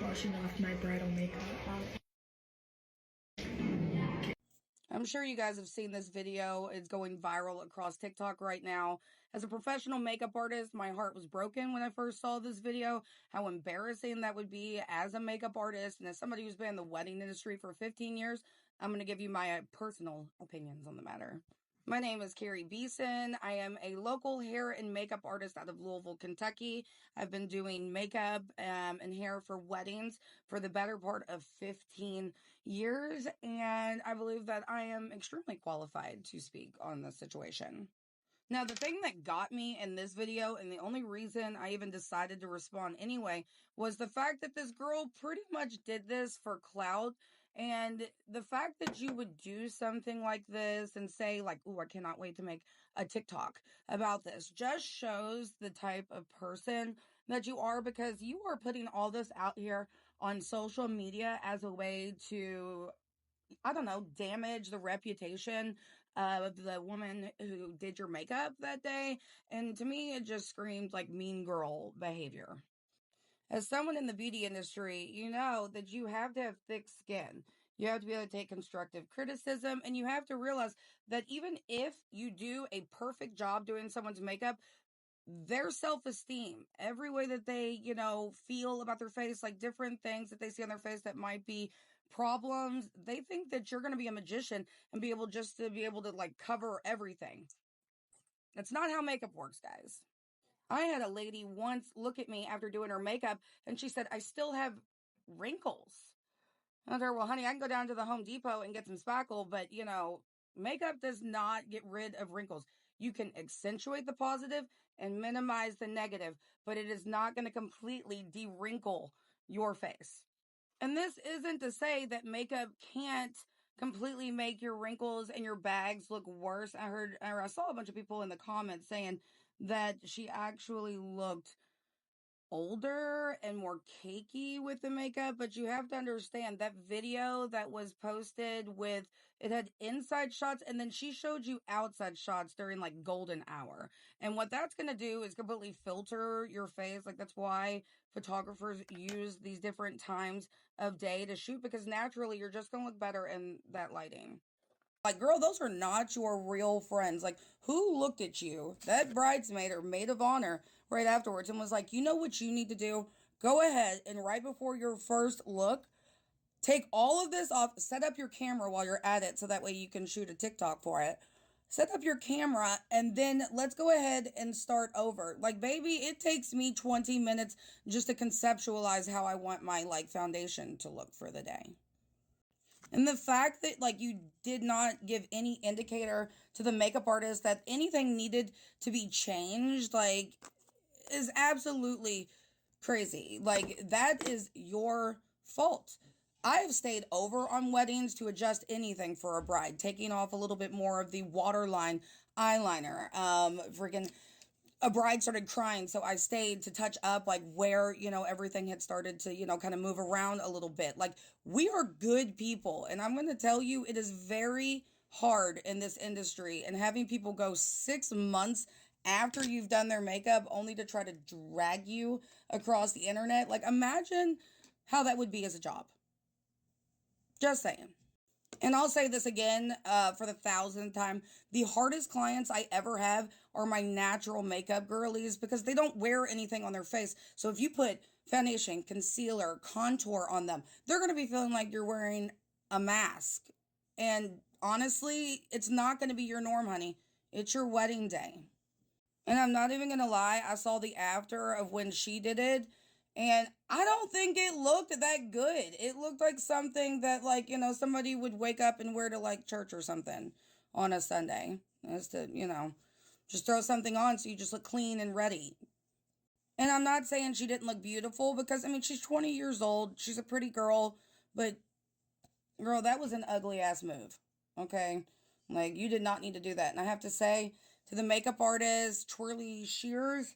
washing off my bridal makeup. I'm sure you guys have seen this video. It's going viral across TikTok right now. As a professional makeup artist, my heart was broken when I first saw this video. How embarrassing that would be as a makeup artist. And as somebody who's been in the wedding industry for 15 years, I'm going to give you my personal opinions on the matter. My name is Carrie Beeson. I am a local hair and makeup artist out of Louisville, Kentucky. I've been doing makeup and hair for weddings for the better part of 15 years, and I believe that I am extremely qualified to speak on this situation. Now, the thing that got me in this video, and the only reason I even decided to respond anyway, was the fact that this girl pretty much did this for clout. And the fact that you would do something like this and say, like, "Ooh, I cannot wait to make a TikTok about this," just shows the type of person that you are, because you are putting all this out here on social media as a way to, I don't know, damage the reputation of the woman who did your makeup that day. And to me, it just screamed like mean girl behavior. As someone in the beauty industry, you know that you have to have thick skin. You have to be able to take constructive criticism, and you have to realize that even if you do a perfect job doing someone's makeup, their self-esteem, every way that they, feel about their face, like different things that they see on their face that might be problems, they think that you're going to be a magician and be able to like cover everything. That's not how makeup works, guys. I had a lady once look at me after doing her makeup, and she said, "I still have wrinkles." I told her, "Well, honey, I can go down to the Home Depot and get some spackle, but makeup does not get rid of wrinkles. You can accentuate the positive and minimize the negative, but it is not going to completely de-wrinkle your face." And this isn't to say that makeup can't completely make your wrinkles and your bags look worse. I saw a bunch of people in the comments saying that she actually looked older and more cakey with the makeup, but you have to understand that video that was posted with, it had inside shots, and then she showed you outside shots during like golden hour. And what that's going to do is completely filter your face. Like, that's why photographers use these different times of day to shoot, because naturally you're just going to look better in that lighting. Like, girl, those are not your real friends. Like, who looked at you, that bridesmaid or maid of honor, right afterwards and was like, "You know what you need to do? Go ahead and right before your first look, take all of this off, set up your camera while you're at it so that way you can shoot a TikTok for it. Set up your camera, and then let's go ahead and start over." Like, baby, it takes me 20 minutes just to conceptualize how I want my, like, foundation to look for the day. And the fact that, like, you did not give any indicator to the makeup artist that anything needed to be changed, like, is absolutely crazy. Like, that is your fault. I've stayed over on weddings to adjust anything for a bride, taking off a little bit more of the waterline eyeliner. Freaking a bride started crying, so I stayed to touch up like where, everything had started to, kind of move around a little bit. Like, we are good people, and I'm going to tell you, it is very hard in this industry, and having people go 6 months after you've done their makeup only to try to drag you across the internet. Like, imagine how that would be as a job. Just saying. And I'll say this again for the 1,000th time. The hardest clients I ever have are my natural makeup girlies, because they don't wear anything on their face. So if you put foundation, concealer, contour on them, they're going to be feeling like you're wearing a mask. And honestly, it's not going to be your norm, honey. It's your wedding day. And I'm not even going to lie, I saw the after of when she did it, and I don't think it looked that good. It looked like something that, like, somebody would wake up and wear to, like, church or something on a Sunday. As to, just throw something on so you just look clean and ready. And I'm not saying she didn't look beautiful, because, I mean, she's 20 years old. She's a pretty girl. But, girl, that was an ugly-ass move. Okay? Like, you did not need to do that. And I have to say, to the makeup artist, Twirly Shears,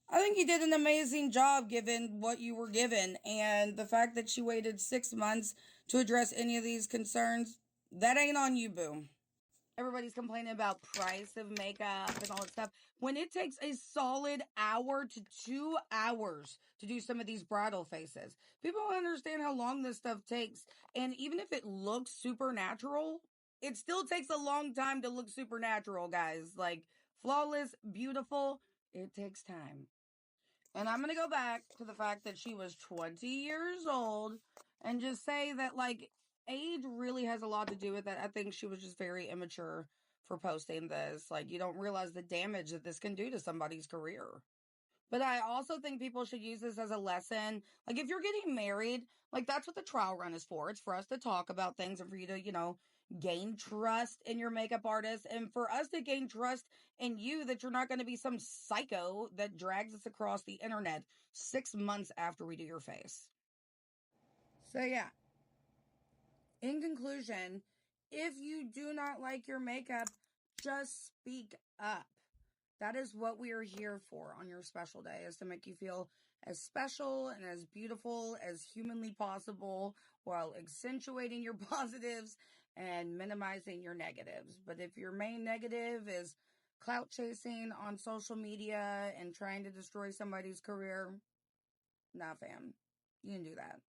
I think you did an amazing job given what you were given. And the fact that she waited 6 months to address any of these concerns, that ain't on you, boo. Everybody's complaining about price of makeup and all that stuff. When it takes a solid hour to 2 hours to do some of these bridal faces, people don't understand how long this stuff takes. And even if it looks supernatural, it still takes a long time to look supernatural, guys. Like, flawless, beautiful, it takes time. And I'm going to go back to the fact that she was 20 years old and just say that, like, age really has a lot to do with it. I think she was just very immature for posting this. Like, you don't realize the damage that this can do to somebody's career. But I also think people should use this as a lesson. Like, if you're getting married, like, that's what the trial run is for. It's for us to talk about things and for you to, gain trust in your makeup artist and for us to gain trust in you that you're not going to be some psycho that drags us across the internet 6 months after we do your face. So, yeah. In conclusion, if you do not like your makeup, just speak up. That is what we are here for on your special day, is to make you feel as special and as beautiful as humanly possible while accentuating your positives and minimizing your negatives. But if your main negative is clout chasing on social media and trying to destroy somebody's career, nah, fam, you can do that.